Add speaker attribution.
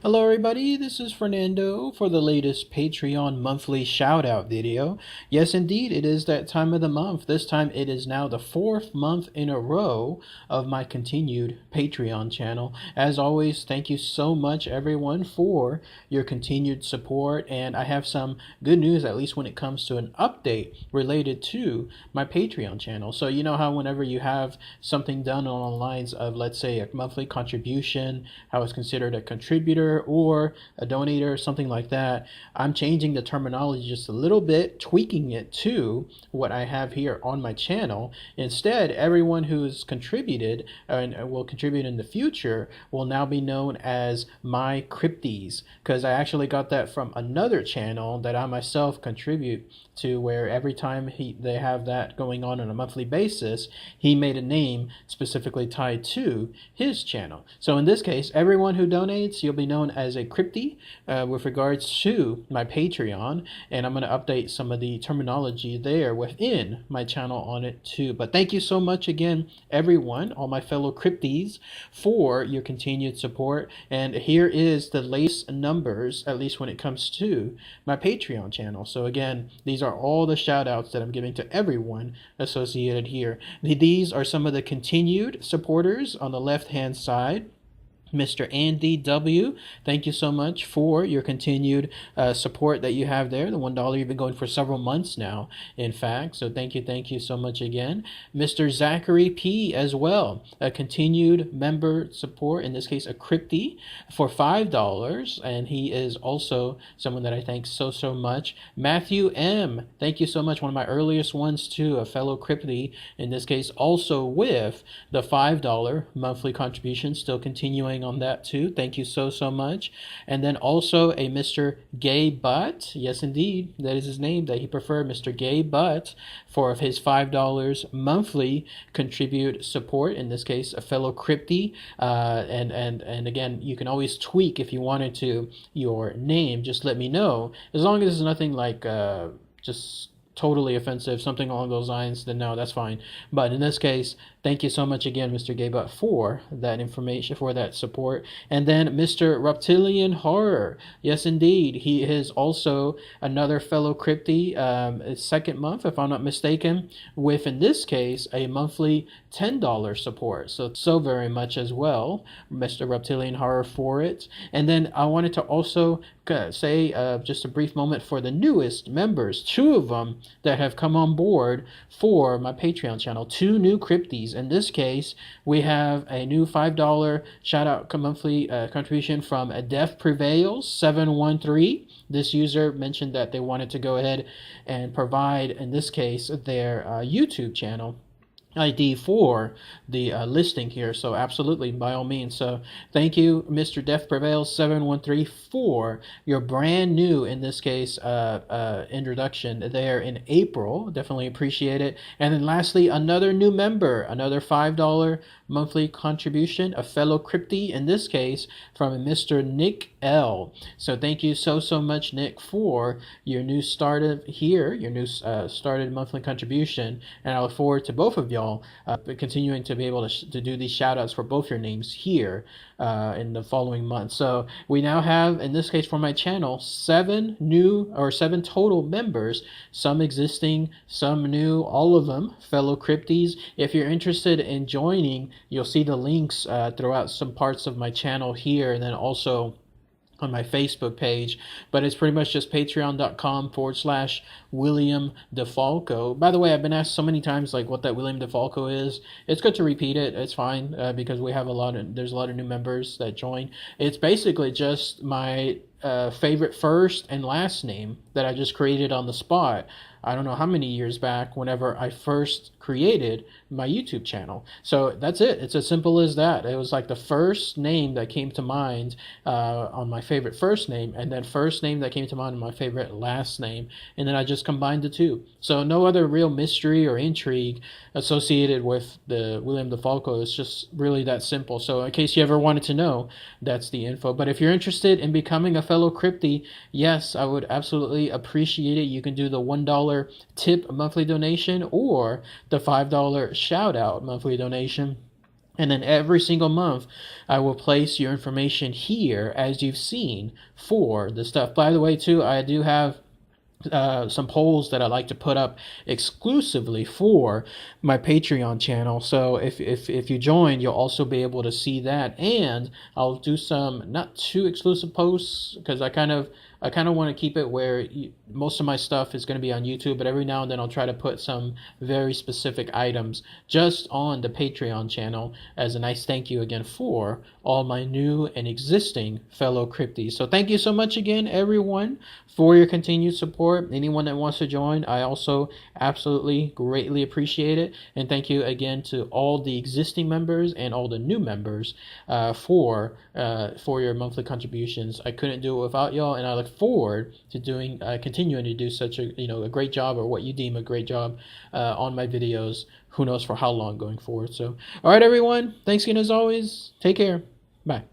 Speaker 1: Hello everybody, this is Fernando for the latest Patreon monthly shoutout video. Yes indeed, it is that time of the month. This time it is now the 4th month in a row of my continued Patreon channel. As always, thank you so much everyone for your continued support, and I have some good news, at least when it comes to an update related to my Patreon channel. So you know how whenever you have something done on the lines of, let's say, a monthly contribution, how it's considered a contributor or a donator, something like that, I'm changing the terminology just a little bit, tweaking it to what I have here on my channel. Instead, everyone who's contributed and will contribute in the future will now be known as my Crypties, because I actually got that from another channel that I myself contribute to, where every time they have that going on a monthly basis, he made a name specifically tied to his channel. So in this case, everyone who donates, you'll be known as a Crypti with regards to my Patreon, and I'm going to update some of the terminology there within my channel on it too. But thank you so much again, everyone, all my fellow Crypties, for your continued support. And here is the latest numbers, at least when it comes to my Patreon channel. So again, these are all the shout outs that I'm giving to everyone associated here. These are some of the continued supporters on the left hand side. Mr. Andy W., thank you so much for your continued support that you have there. The $1 you've been going for several months now, in fact. So thank you so much again. Mr. Zachary P. as well, a continued member support, in this case a Crypti, for $5, and he is also someone that I thank so much. Matthew M., thank you so much, one of my earliest ones too, a fellow Crypti, in this case also with the $5 monthly contribution, still continuing on that too. Thank you so much. And then also a Mr. Gay Butt, yes indeed, that is his name that he preferred, Mr. Gay Butt, for his $5 monthly contribute support, in this case a fellow Crypti. And again, you can always tweak if you wanted to your name, just let me know, as long as it's nothing like just totally offensive, something along those lines, then no, that's fine. But in this case, thank you so much again, Mr. Gaybot, for that information, for that support. And then Mr. Reptilian Horror, yes indeed, he is also another fellow Crypti, second month, if I'm not mistaken, with, in this case, a monthly $10 support. So very much as well, Mr. Reptilian Horror, for it. And then I wanted to also say just a brief moment for the newest members, 2 of them that have come on board for my Patreon channel, 2 new Crypties. In this case, we have a new $5 shout out monthly contribution from Death Prevails 713. This user mentioned that they wanted to go ahead and provide, in this case, their YouTube channel ID for the listing here, so absolutely, by all means. So thank you, Mr. Death Prevails 713, for your brand new, in this case, introduction there in April. Definitely appreciate it. And then lastly, another new member, another $5 monthly contribution, a fellow Crypti, in this case from Mr. Nick L. So thank you so much, Nick, for your new started here, your new started monthly contribution, and I look forward to both of y'all continuing to be able to do these shout outs for both your names here in the following month. So we now have, in this case for my channel, 7 total members, some existing, some new, all of them fellow Crypties. If you're interested in joining, you'll see the links throughout some parts of my channel here, and then also on my Facebook page, but it's pretty much just patreon.com/William DeFalco. By the way, I've been asked so many times like what that William DeFalco is. It's good to repeat it. It's fine because there's a lot of new members that join. It's basically just my favorite first and last name that I just created on the spot. I don't know how many years back, whenever I first created my YouTube channel. So that's it. It's as simple as that. It was like the first name that came to mind on my favorite first name, and then first name that came to mind on my favorite last name, and then I just combined the two. So no other real mystery or intrigue associated with the William DeFalco. It's just really that simple. So in case you ever wanted to know, that's the info. But if you're interested in becoming a fellow Crypti, yes, I would absolutely appreciate it. You can do the $1 tip monthly donation or the $5 shout out monthly donation. And then every single month, I will place your information here as you've seen for the stuff. By the way, too, I do have some polls that I like to put up exclusively for my Patreon channel. So if you join, you'll also be able to see that, and I'll do some not too exclusive posts because I kind of want to keep it where most of my stuff is going to be on YouTube, but every now and then I'll try to put some very specific items just on the Patreon channel as a nice thank you again for all my new and existing fellow Crypties. So thank you so much again, everyone, for your continued support. Anyone that wants to join, I also absolutely greatly appreciate it. And thank you again to all the existing members and all the new members for your monthly contributions. I couldn't do it without y'all, and I look forward to continuing to do such a great job, or what you deem a great job, on my videos. Who knows for how long going forward. So, all right, everyone. Thanks again as always. Take care. Bye.